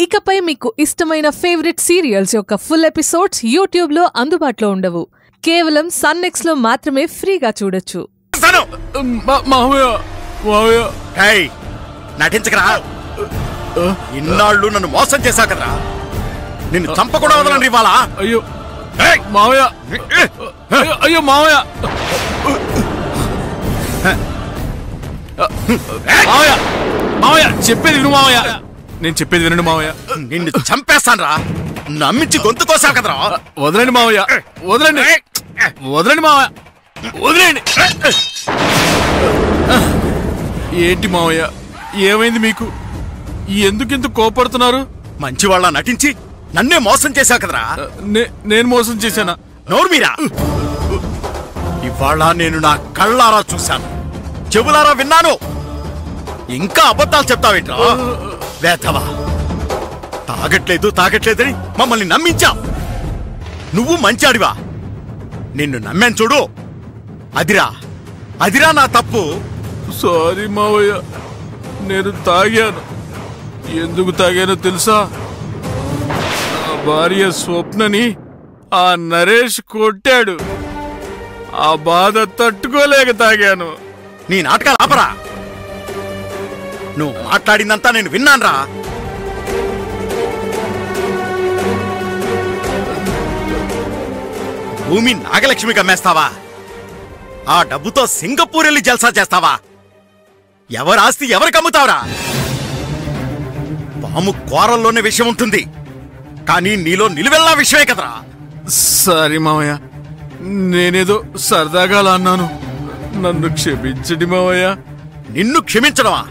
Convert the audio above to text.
ఇకపై మీకు ఇష్టమైన ఫేవరెట్ సీరియల్స్ యొక్క ఫుల్ ఎపిసోడ్స్ యూట్యూబ్ లో అందుబాటులో ఉండవు. కేవలం సన్నెక్స్ లో మాత్రమే ఫ్రీగా చూడొచ్చు. నటించకరా, ఇన్నాళ్ళు నన్ను మోసం చేశావు కదరా, నిన్ను చంపకుండా వదలండి ఇవాళ. అయ్యో మావయ్య, అయ్యో మావయ్య, మావయ్య మావయ్య చెప్పేది విను మావయ్య, నేను చెప్పేది వినండి మావయ్య. నిన్ను చంపేస్తాను రా, నమ్మించి గొంతు కోసావు కదరా. వదలండి మావయ్య, వదలండి వదలండి మావయ్య, వదిలేండి. ఏంటి మావయ్య, ఏమైంది మీకు? ఎందుకింత కోపడుతున్నారు? మంచివాళ్ళ నటించి నన్నే మోసం చేశావు కదరా. నేను మోసం చేశానా? నోరు మీరా, ఇవాళ నేను నా కళ్ళారా చూశాను, చెవులారా విన్నాను, ఇంకా అబద్ధాలు చెప్తావేంట్రా వేతవా. తాగట్లేదని మమ్మల్ని నమ్మించావు. నువ్వు మంచాడివా, నిన్ను నమ్మాను చూడు, అదిరా నా తప్పు. సారీ మావయ్య, నేను తాగాను. ఎందుకు తాగానో తెలుసా? నా భార్య స్వప్నని ఆ నరేష్ కొట్టాడు, ఆ బాధ తట్టుకోలేక తాగాను. నీ నాటకాలు ఆపరా, నువ్వు మాట్లాడిందంతా నేను విన్నాన్రా. భూమి నాగలక్ష్మికి అమ్మేస్తావా? ఆ డబ్బుతో సింగపూర్ వెళ్ళి జల్సా చేస్తావా? ఎవరి ఆస్తి ఎవరికి అమ్ముతావరా? పాము కోరల్లోనే విషయం ఉంటుంది, కానీ నీలో నిలువెల్లా విషయమే కదరా. సారీ మావయ్య, నేనేదో సరదాగా అలా అన్నాను, నన్ను క్షమించండి మావయ్య. నిన్ను క్షమించడమా?